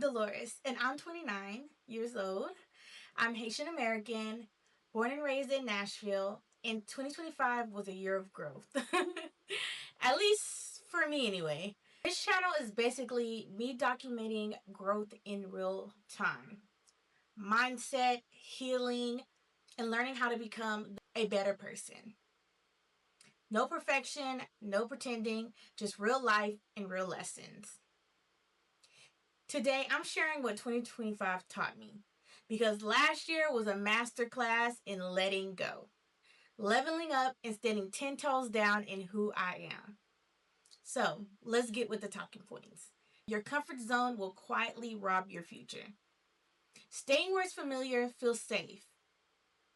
Delores, and I'm 29 years old. I'm Haitian-American, born and raised in Nashville, and 2025 was a year of growth. At least for me, anyway. This channel is basically me documenting growth in real time. Mindset, healing, and learning how to become a better person. No perfection, no pretending, just real life and real lessons. Today, I'm sharing what 2025 taught me because last year was a masterclass in letting go, leveling up, and standing 10 toes down in who I am. So, let's get with the talking points. Your comfort zone will quietly rob your future. Staying where it's familiar feels safe,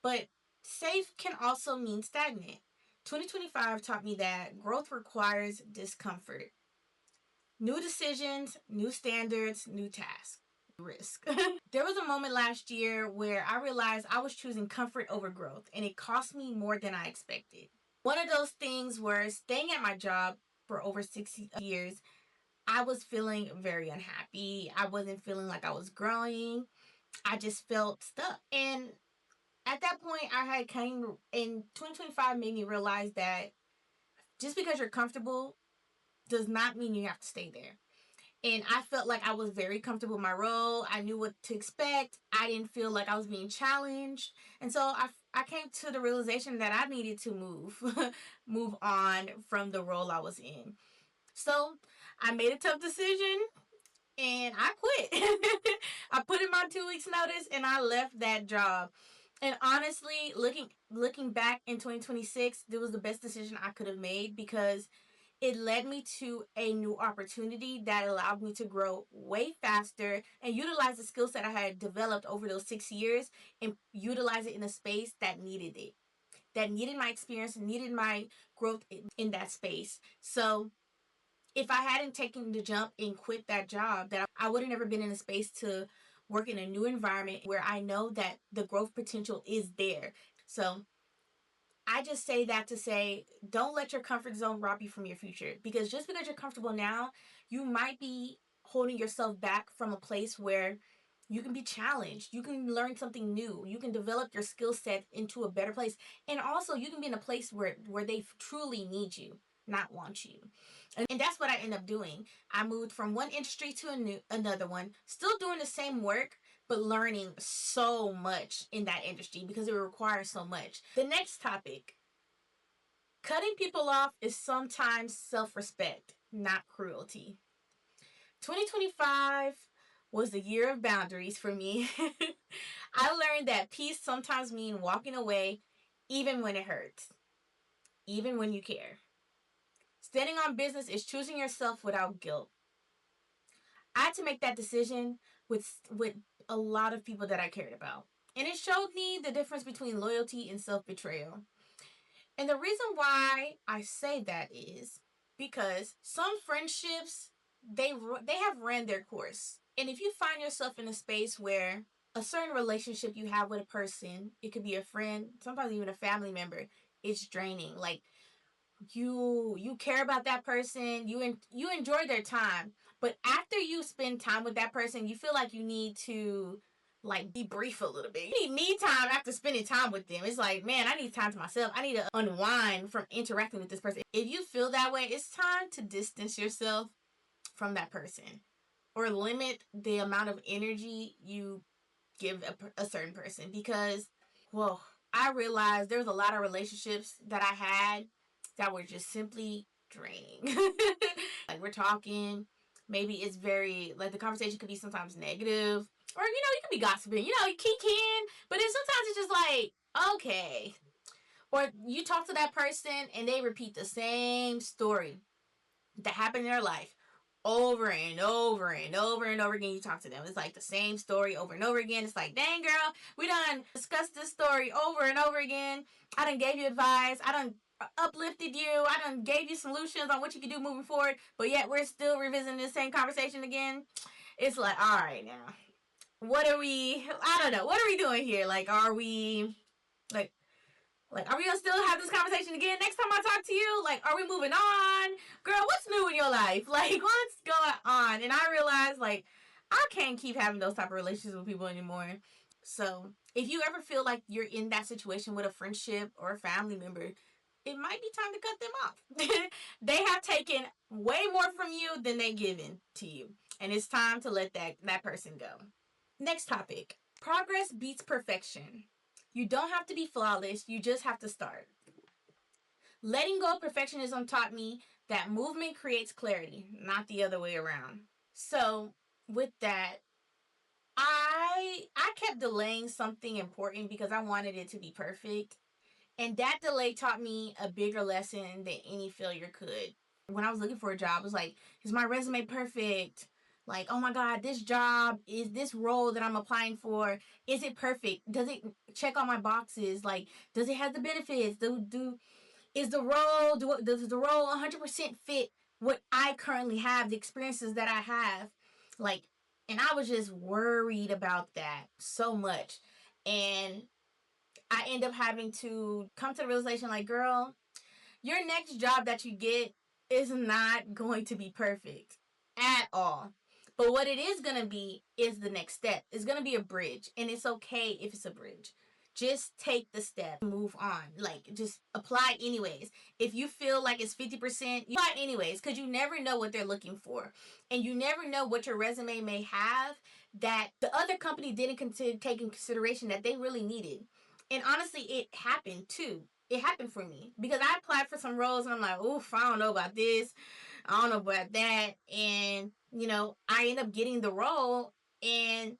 but safe can also mean stagnant. 2025 taught me that growth requires discomfort. New decisions, new standards, new tasks. Risk. There was a moment last year where I realized I was choosing comfort over growth, and it cost me more than I expected. One of those things where staying at my job for over 6 years, I was feeling very unhappy. I wasn't feeling like I was growing. I just felt stuck. And at that point, I had came in 2025 made me realize that just because you're comfortable does not mean you have to stay there. And I felt like I was very comfortable in my role. I knew what to expect. I didn't feel like I was being challenged. And so I came to the realization that I needed to move on from the role I was in. So I made a tough decision and I quit. I put in my 2 weeks notice and I left that job. And honestly, looking back in 2026, it was the best decision I could have made because it led me to a new opportunity that allowed me to grow way faster and utilize the skill set I had developed over those 6 years and utilize it in a space that needed it, that needed my experience, needed my growth in that space. So if I hadn't taken the jump and quit that job, that I would have never been in a space to work in a new environment where I know that the growth potential is there. So I just say that to say, don't let your comfort zone rob you from your future. Because just because you're comfortable now, you might be holding yourself back from a place where you can be challenged. You can learn something new. You can develop your skill set into a better place. And also, you can be in a place where they truly need you, not want you. And that's what I end up doing. I moved from one industry to another one, still doing the same work, but learning so much in that industry because it requires so much. The next topic, cutting people off is sometimes self-respect, not cruelty. 2025 was the year of boundaries for me. I learned that peace sometimes means walking away even when it hurts, even when you care. Standing on business is choosing yourself without guilt. I had to make that decision with a lot of people that I cared about. And it showed me the difference between loyalty and self-betrayal. And the reason why I say that is because some friendships, they have ran their course. And if you find yourself in a space where a certain relationship you have with a person, it could be a friend, sometimes even a family member, it's draining. Like you care about that person, you enjoy their time, but after you spend time with that person, you feel like you need to like debrief a little bit. You need me time after spending time with them. It's like, man, I need time to myself. I need to unwind from interacting with this person. If you feel that way, it's time to distance yourself from that person or limit the amount of energy you give a certain person because, well, I realized there was a lot of relationships that I had that were just simply draining. Like we're talking, maybe it's very, like the conversation could be sometimes negative. Or, you could be gossiping, you can. But then sometimes it's just like, okay. Or you talk to that person and they repeat the same story that happened in their life over and over and over and over again. You talk to them, it's like the same story over and over again. It's like, dang girl, we done discussed this story over and over again. I done gave you advice, I done uplifted you, I done gave you solutions on what you can do moving forward, but yet we're still revisiting the same conversation again. It's like, all right, now what are we, I don't know, what are we doing here? Like, are we like are we gonna still have this conversation again next time I talk to you? Like, are we moving on? Girl, what's new in your life? Like, what's going on? And I realized, like, I can't keep having those type of relationships with people anymore. So if you ever feel like you're in that situation with a friendship or a family member, it might be time to cut them off. They have taken way more from you than they given to you. And it's time to let that person go. Next topic. Progress beats perfection. You don't have to be flawless, you just have to start. Letting go of perfectionism taught me that movement creates clarity, not the other way around. So, with that, I kept delaying something important because I wanted it to be perfect. And that delay taught me a bigger lesson than any failure could. When I was looking for a job, I was like, is my resume perfect? Like, oh my God, this job is this role that I'm applying for. Is it perfect? Does it check all my boxes? Like, does it have the benefits? Is the role does the role 100% fit what I currently have, the experiences that I have? Like, and I was just worried about that so much. And I end up having to come to the realization like, girl, your next job that you get is not going to be perfect at all. But what it is going to be is the next step. It's going to be a bridge. And it's okay if it's a bridge. Just take the step, move on. Like, just apply anyways. If you feel like it's 50%, you apply anyways, because you never know what they're looking for. And you never know what your resume may have that the other company didn't take in consideration that they really needed. And honestly, it happened too. It happened for me because I applied for some roles and I'm like, oof, I don't know about this. I don't know about that. And, I end up getting the role and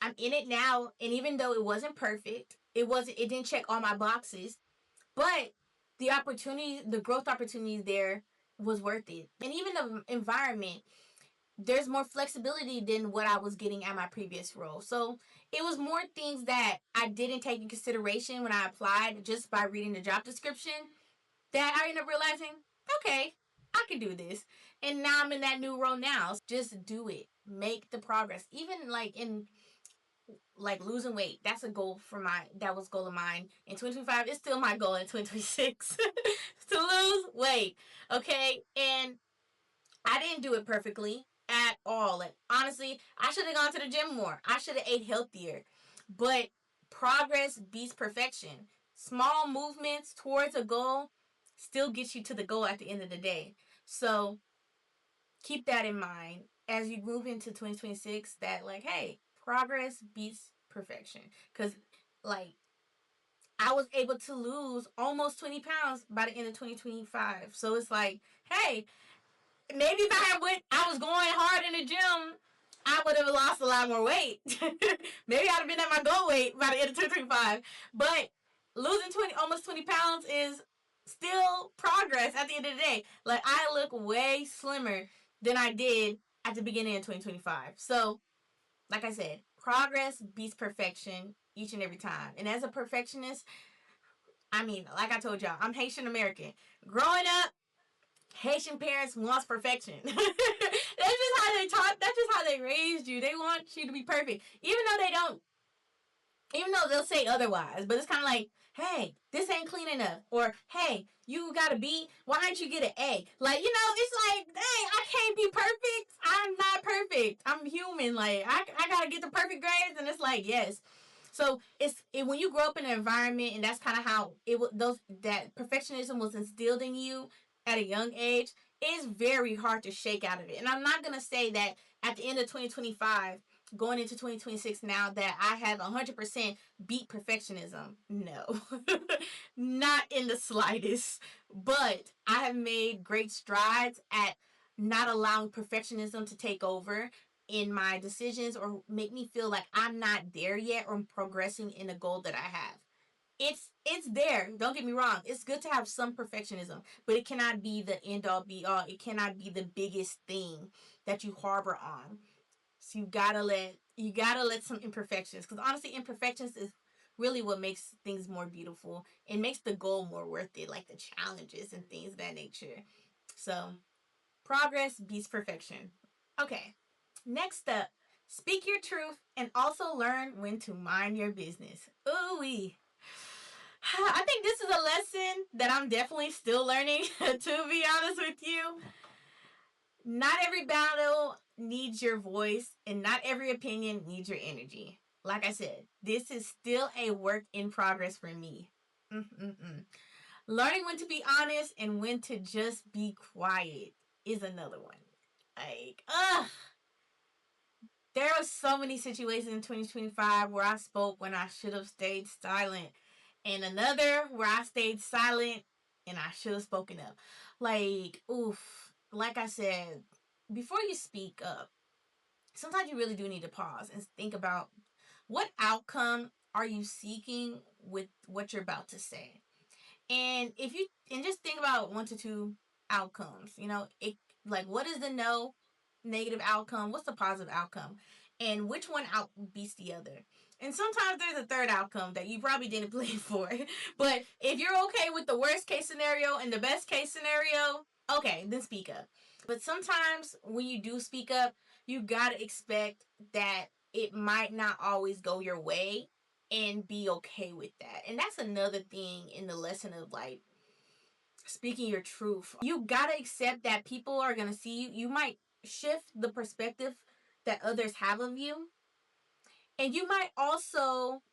I'm in it now. And even though it wasn't perfect, it didn't check all my boxes, but the growth opportunities there was worth it. And even the environment, there's more flexibility than what I was getting at my previous role. So it was more things that I didn't take in consideration when I applied just by reading the job description that I ended up realizing, okay, I can do this. And now I'm in that new role now. So just do it. Make the progress. Even like in like losing weight. That was goal of mine in 2025. It's still my goal in 2026 to lose weight. Okay. And I didn't do it perfectly at all. Like, honestly, I should have gone to the gym more. I should have ate healthier. But progress beats perfection. Small movements towards a goal still gets you to the goal at the end of the day. So keep that in mind as you move into 2026 that, like, hey, progress beats perfection. Because, like, I was able to lose almost 20 pounds by the end of 2025. So it's like, hey, maybe if I was going hard in the gym, I would have lost a lot more weight. Maybe I'd have been at my goal weight by the end of 2025. But losing almost 20 pounds is still progress at the end of the day. Like, I look way slimmer than I did at the beginning of 2025. So, like I said, progress beats perfection each and every time. And as a perfectionist, I mean, like I told y'all, I'm Haitian-American. Growing up, Haitian parents wants perfection. That's just how they taught. That's just how they raised you. They want you to be perfect, even though they don't. Even though they'll say otherwise, but it's kind of like, hey, this ain't clean enough, or hey, you got a B. Why don't you get an A? Like, it's like, hey, I can't be perfect. I'm not perfect. I'm human. Like, I gotta get the perfect grades, and it's like, yes. So when you grow up in an environment, and that's kind of how that perfectionism was instilled in you at a young age. It's very hard to shake out of it. And I'm not gonna say that at the end of 2025, going into 2026 now, that I have 100% beat perfectionism. No, not in the slightest. But I have made great strides at not allowing perfectionism to take over in my decisions or make me feel like I'm not there yet or I'm progressing in a goal that I have. It's there. Don't get me wrong. It's good to have some perfectionism, but it cannot be the end all be all. It cannot be the biggest thing that you harbor on. So you gotta let some imperfections, because honestly, imperfections is really what makes things more beautiful and makes the goal more worth it, like the challenges and things of that nature. So progress beats perfection. Okay, next up, speak your truth and also learn when to mind your business. Ooh wee. I think this is a lesson that I'm definitely still learning, to be honest with you. Not every battle needs your voice, and not every opinion needs your energy. Like I said, this is still a work in progress for me. Mm-mm-mm. Learning when to be honest and when to just be quiet is another one. Like, there were so many situations in 2025 where I spoke when I should have stayed silent, and another where I stayed silent and I should have spoken up. Like, oof. Like I said, before you speak up, sometimes you really do need to pause and think about what outcome are you seeking with what you're about to say. And if you and just think about one to two outcomes, it, like, what is the no negative outcome, what's the positive outcome, and which one outbeats the other. And sometimes there's a third outcome that you probably didn't plan for. But if you're okay with the worst case scenario and the best case scenario, okay, then speak up. But sometimes when you do speak up, you gotta expect that it might not always go your way, and be okay with that. And that's another thing in the lesson of, like, speaking your truth. You gotta accept that people are gonna see you. You might shift the perspective that others have of you. And you might also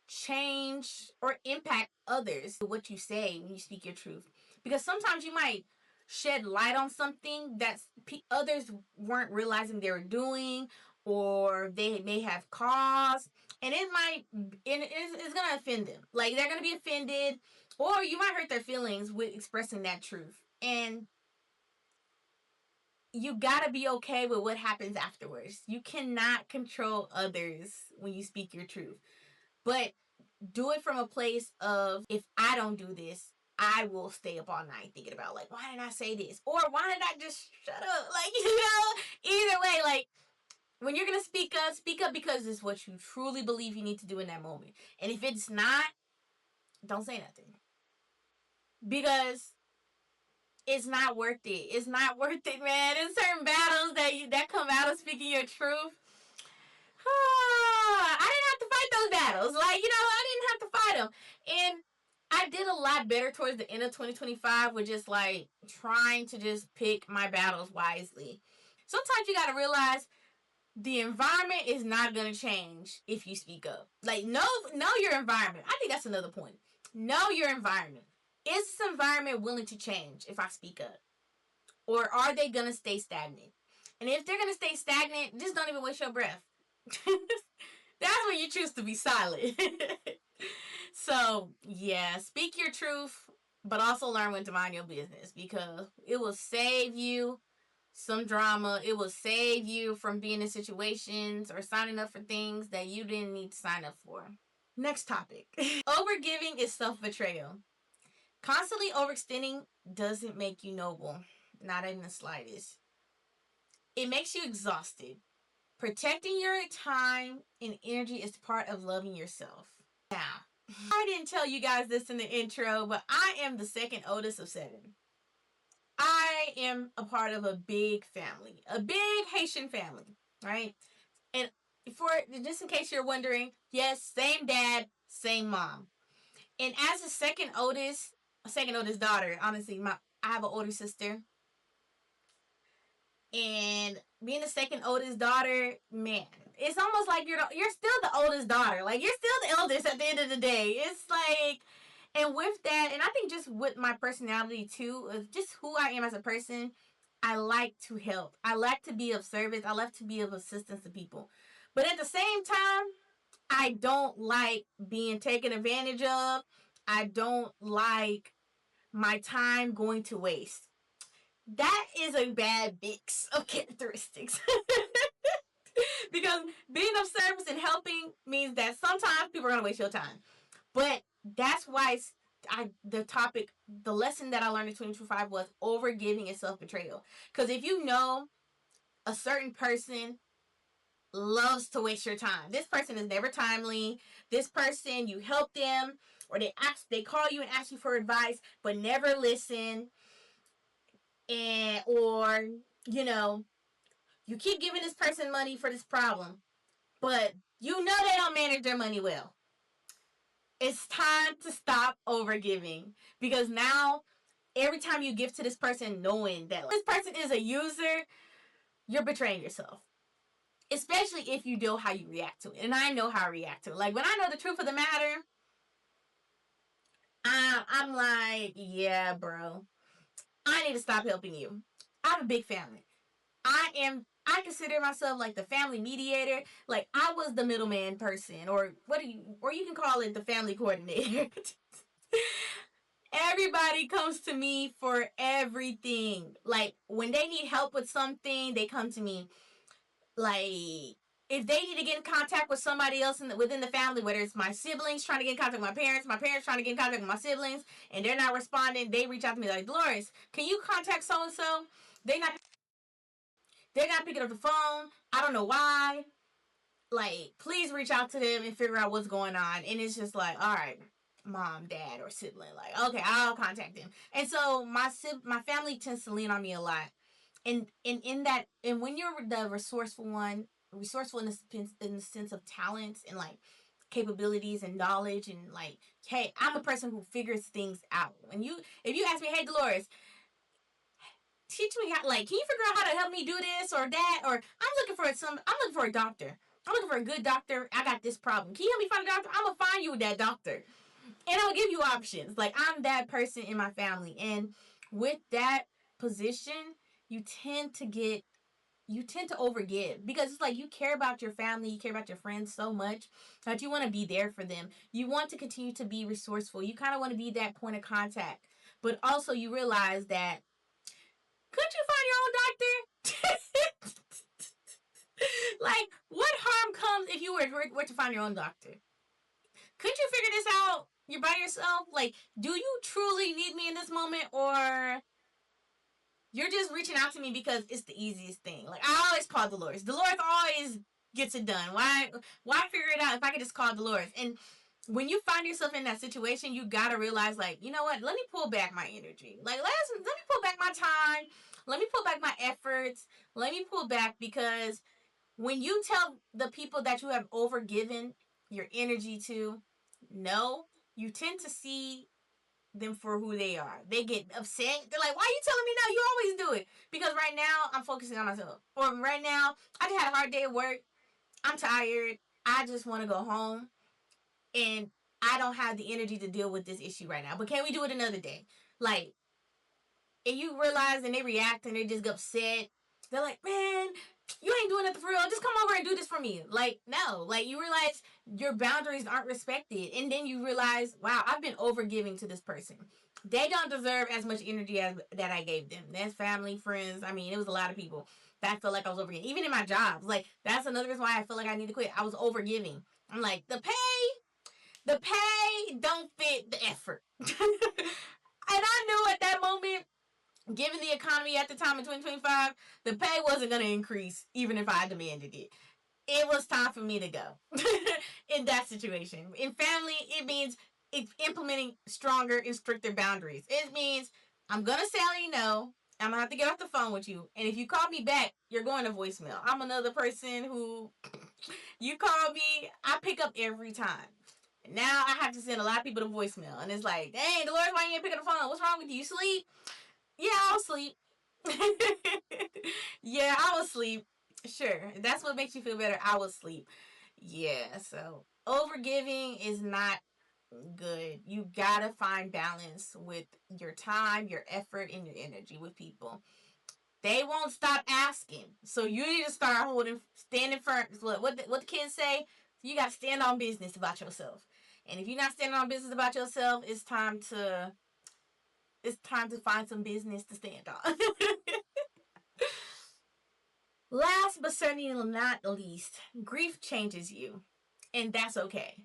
change or impact others with what you say when you speak your truth. Because sometimes you might shed light on something that others weren't realizing they were doing, or they may have caused, and it's gonna offend them. Like, they're gonna be offended, or you might hurt their feelings with expressing that truth. And you gotta be okay with what happens afterwards. You cannot control others when you speak your truth, but do it from a place of, if I don't do this, I will stay up all night thinking about, like, why did I say this? Or why did I just shut up? Like, either way, like, when you're gonna speak up because it's what you truly believe you need to do in that moment. And if it's not, don't say nothing. Because it's not worth it. It's not worth it, man. In certain battles that come out of speaking your truth, I didn't have to fight those battles. Like, I didn't have to fight them. And I did a lot better towards the end of 2025 with just, like, trying to just pick my battles wisely. Sometimes you gotta realize the environment is not gonna change if you speak up. Like, know your environment. I think that's another point. Know your environment. Is this environment willing to change if I speak up? Or are they gonna stay stagnant? And if they're gonna stay stagnant, just don't even waste your breath. That's when you choose to be silent. So, yeah, speak your truth, but also learn when to mind your business, because it will save you some drama. It will save you from being in situations or signing up for things that you didn't need to sign up for. Next topic. Overgiving is self-betrayal. Constantly overextending doesn't make you noble, not in the slightest. It makes you exhausted. Protecting your time and energy is part of loving yourself. Now, I didn't tell you guys this in the intro, but I am the second oldest of 7. I am a part of a big family, a big Haitian family, right? And for just in case you're wondering, yes, same dad, same mom. And as a second oldest daughter, honestly, I have an older sister, and being the second oldest daughter, man, it's almost like you're still the oldest daughter. Like, you're still the eldest at the end of the day. It's like, and with that, and I think just with my personality too, just who I am as a person, I like to help. I like to be of service. I like to be of assistance to people. But at the same time, I don't like being taken advantage of. I don't like my time going to waste. That is a bad mix of characteristics. Because being of service and helping means that sometimes people are going to waste your time. But that's why the lesson that I learned in 2025 was overgiving and self-betrayal. Because if you know a certain person loves to waste your time, this person is never timely, this person, you help them, or they call you and ask you for advice but never listen, and or you keep giving this person money for this problem, but they don't manage their money well. It's time to stop overgiving, because now every time you give to this person, knowing that this person is a user, you're betraying yourself. Especially if you know how you react to it. And I know how I react to it. Like, when I know the truth of the matter, I'm like, yeah, bro, I need to stop helping you. I have a big family. I consider myself like the family mediator. Like, I was the middleman person, or you can call it the family coordinator. Everybody comes to me for everything. Like, when they need help with something, they come to me. Like, if they need to get in contact with somebody else within the family, whether it's my siblings trying to get in contact with my parents trying to get in contact with my siblings, and they're not responding, they reach out to me like, Dolores, can you contact so and so? They not they're not picking up the phone. I don't know why. Like, please reach out to them and figure out what's going on. And it's just like, all right, mom, dad, or sibling. Like, okay, I'll contact them. And so my family tends to lean on me a lot. And in that, and when you're the resourceful one, resourceful in the sense of talents and like capabilities and knowledge, and like, hey, I'm a person who figures things out. And if you ask me, hey, Dolores, teach me how, like, can you figure out how to help me do this or that, or I'm looking for a doctor, I'm looking for a good doctor, I got this problem, can you help me find a doctor? I'm gonna find you that doctor, and I'll give you options. Like, I'm that person in my family. And with that position, you tend to get you tend to overgive, because it's like you care about your family, you care about your friends so much that you want to be there for them. You want to continue to be resourceful. You kind of want to be that point of contact. But also you realize that, could you find your own doctor? Like, what harm comes if you were to find your own doctor? Could you figure this out? You're by yourself. Like, do you truly need me in this moment, or you're just reaching out to me because it's the easiest thing? Like, I always call Delores. Delores always gets it done. Why figure it out if I could just call Delores? And when you find yourself in that situation, you gotta realize, like, you know what? Let me pull back my energy. Like, let me pull back my time. Let me pull back my efforts. Let me pull back, because when you tell the people that you have overgiven your energy to no, you tend to see them for who they are. They get upset. They're like, why are you telling me no? You always do it. Because right now, I'm focusing on myself. Or right now, I just had a hard day at work. I'm tired. I just want to go home. And I don't have the energy to deal with this issue right now. But can we do it another day? Like, and you realize, and they react and they just get upset. They're like, man, you ain't doing nothing for real. Just come over and do this for me. Like, no. Like, you realize your boundaries aren't respected. And then you realize, wow, I've been overgiving to this person. They don't deserve as much energy as that I gave them. That's family, friends. I mean, it was a lot of people that I felt like I was overgiving. Even in my jobs. Like, that's another reason why I feel like I need to quit. I was overgiving. I'm like, the pay don't fit the effort. And I knew at that moment, given the economy at the time in 2025, the pay wasn't going to increase even if I demanded it. It was time for me to go in that situation. In family, it means it's implementing stronger and stricter boundaries. It means I'm going to say no. I'm going to have to get off the phone with you. And if you call me back, you're going to voicemail. I'm another person who, you call me, I pick up every time. Now I have to send a lot of people to voicemail. And it's like, dang, Dolores, why you ain't picking up the phone? What's wrong with you? You sleep? Yeah, I'll sleep. Yeah, I will sleep. Sure. If that's what makes you feel better, I will sleep. Yeah, so overgiving is not good. You gotta find balance with your time, your effort, and your energy with people. They won't stop asking. So you need to start standing firm. What the kids say, you gotta stand on business about yourself. And if you're not standing on business about yourself, it's time to find some business to stand on. Last but certainly not least, grief changes you, and that's okay.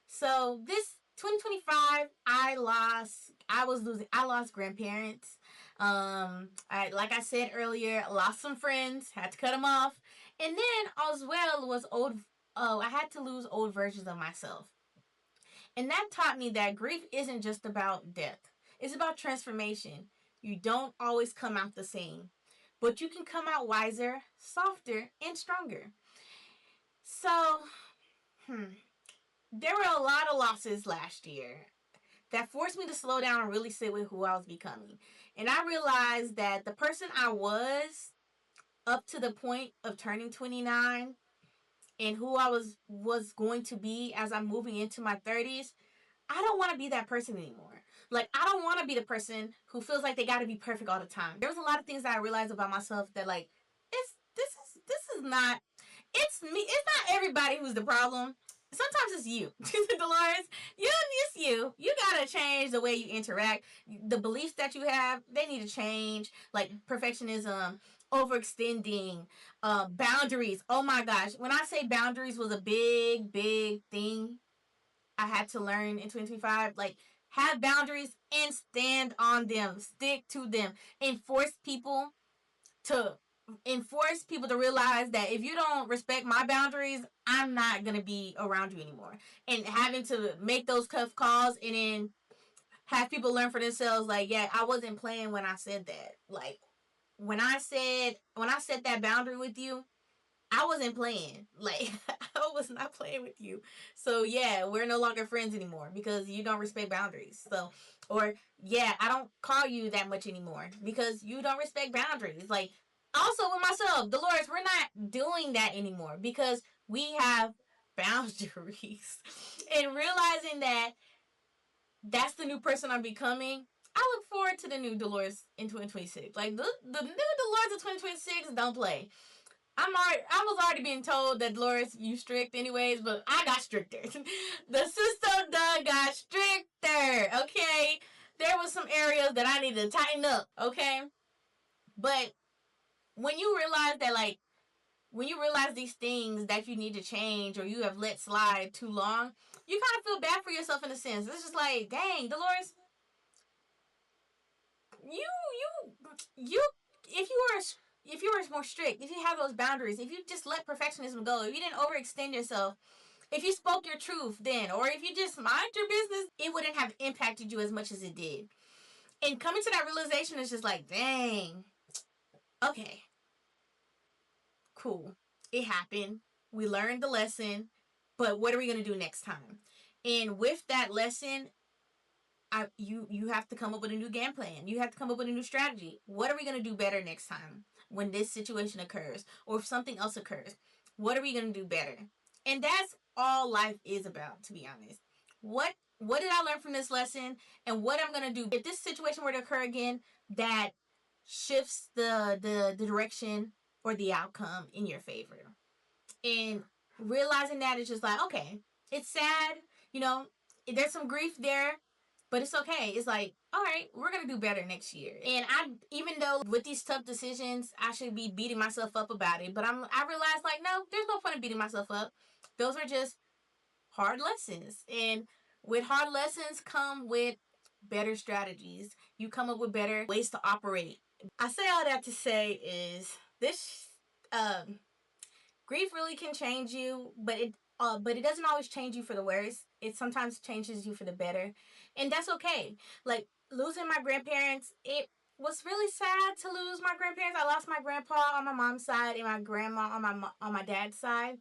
So this 2025, I lost grandparents. I like I said earlier, lost some friends, had to cut them off, and then as well was old. Oh, I had to lose old versions of myself, and that taught me that grief isn't just about death. It's about transformation. You don't always come out the same, but you can come out wiser, softer, and stronger. So, there were a lot of losses last year that forced me to slow down and really sit with who I was becoming. And I realized that the person I was up to the point of turning 29 and who I was going to be as I'm moving into my 30s, I don't want to be that person anymore. Like, I don't want to be the person who feels like they got to be perfect all the time. There's a lot of things that I realized about myself that, like, this is not, it's me. It's not everybody who's the problem. Sometimes it's you, Dolores. It's you. You gotta change the way you interact. The beliefs that you have, they need to change. Like perfectionism, overextending, boundaries. Oh my gosh, when I say boundaries was a big, big thing I had to learn in 2025. Like, have boundaries and stand on them. Stick to them. To enforce people to realize that if you don't respect my boundaries, I'm not gonna be around you anymore. And having to make those tough calls and then have people learn for themselves, like, yeah, I wasn't playing when I said that. Like, when I set that boundary with you, I wasn't playing. Like, I was not playing with you. So yeah, we're no longer friends anymore because you don't respect boundaries. So, or yeah, I don't call you that much anymore because you don't respect boundaries. Like, also with myself, Dolores, we're not doing that anymore because we have boundaries. And realizing that that's the new person I'm becoming, I look forward to the new Dolores in 2026. Like, the new Dolores of 2026 don't play. I was already being told that Delores, you strict anyways, but I got stricter. The system done got stricter. Okay, there was some areas that I needed to tighten up. Okay, but when you realize that, like, when you realize these things that you need to change or you have let slide too long, you kind of feel bad for yourself in a sense. It's just like, dang, Dolores, you if you were more strict, if you have those boundaries, if you just let perfectionism go, if you didn't overextend yourself, if you spoke your truth then, or if you just mind your business, it wouldn't have impacted you as much as it did. And coming to that realization is just like, dang, okay, cool. It happened. We learned the lesson, but what are we gonna do next time? And with that lesson, you have to come up with a new game plan. You have to come up with a new strategy. What are we gonna do better next time when this situation occurs, or if something else occurs? What are we gonna do better? And that's all life is about, to be honest. What did I learn from this lesson, and what I'm gonna do if this situation were to occur again that shifts the direction or the outcome in your favor? And realizing that it's just like, okay, it's sad, you know, there's some grief there, but it's okay. It's like, all right, we're gonna do better next year. And I, even though with these tough decisions I should be beating myself up about it, but I realized, like, no, there's no point in beating myself up. Those are just hard lessons, and with hard lessons come with better strategies. You come up with better ways to operate. I say all that to say is this, um grief really can change you, but it doesn't always change you for the worse. It sometimes changes you for the better, and that's okay. Like, losing my grandparents, it was really sad to lose my grandparents. I lost my grandpa on my mom's side and my grandma on my dad's side,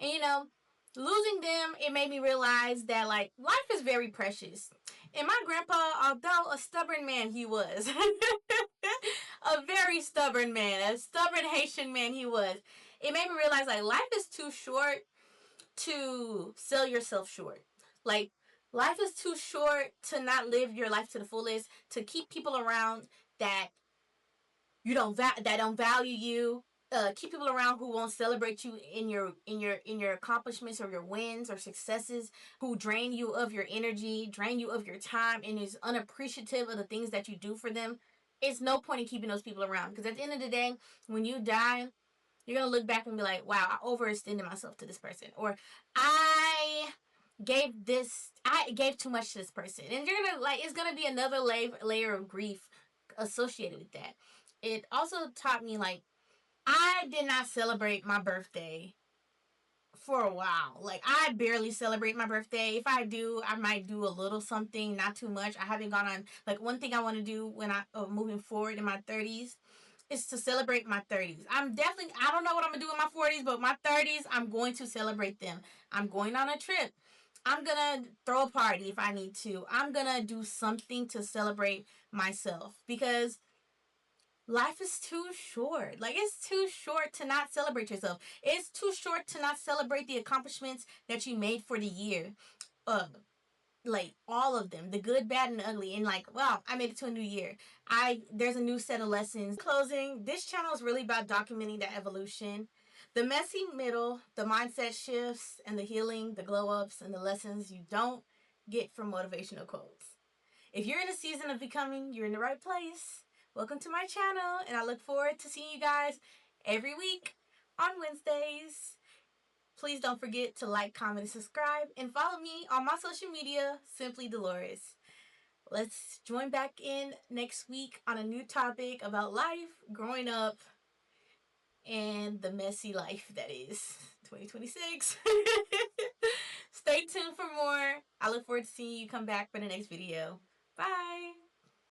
and losing them, it made me realize that, like, life is very precious. And my grandpa, although a stubborn man he was, a very stubborn man, a stubborn Haitian man he was, it made me realize, like, life is too short to sell yourself short. Like, life is too short to not live your life to the fullest, to keep people around that that don't value you. Keep people around who won't celebrate you in your accomplishments or your wins or successes, who drain you of your energy, drain you of your time, and is unappreciative of the things that you do for them. It's no point in keeping those people around, because at the end of the day, when you die, you're gonna look back and be like, wow, I overextended myself to this person, or I I gave too much to this person. And you're gonna, like, it's gonna be another layer of grief associated with that. It also taught me, like, I did not celebrate my birthday for a while. Like, I barely celebrate my birthday. If I do, I might do a little something, not too much. I haven't gone on, like, one thing I want to do when moving forward in my 30s is to celebrate my 30s. I don't know what I'm going to do in my 40s, but my 30s, I'm going to celebrate them. I'm going on a trip. I'm going to throw a party if I need to. I'm going to do something to celebrate myself, because Life is too short. Like, it's too short to not celebrate yourself. It's too short to not celebrate the accomplishments that you made for the year. Uh, like all of them, the good, bad, and ugly, and like, wow, I made it to a new year. There's a new set of lessons. Closing, this channel is really about documenting that evolution, the messy middle, the mindset shifts, and the healing, the glow ups, and the lessons you don't get from motivational quotes. If you're in a season of becoming, you're in the right place. Welcome to my channel, and I look forward to seeing you guys every week on Wednesdays. Please don't forget to like, comment, and subscribe, and follow me on my social media, Simply Delores. Let's join back in next week on a new topic about life, growing up, and the messy life that is 2026. Stay tuned for more. I look forward to seeing you come back for the next video. Bye.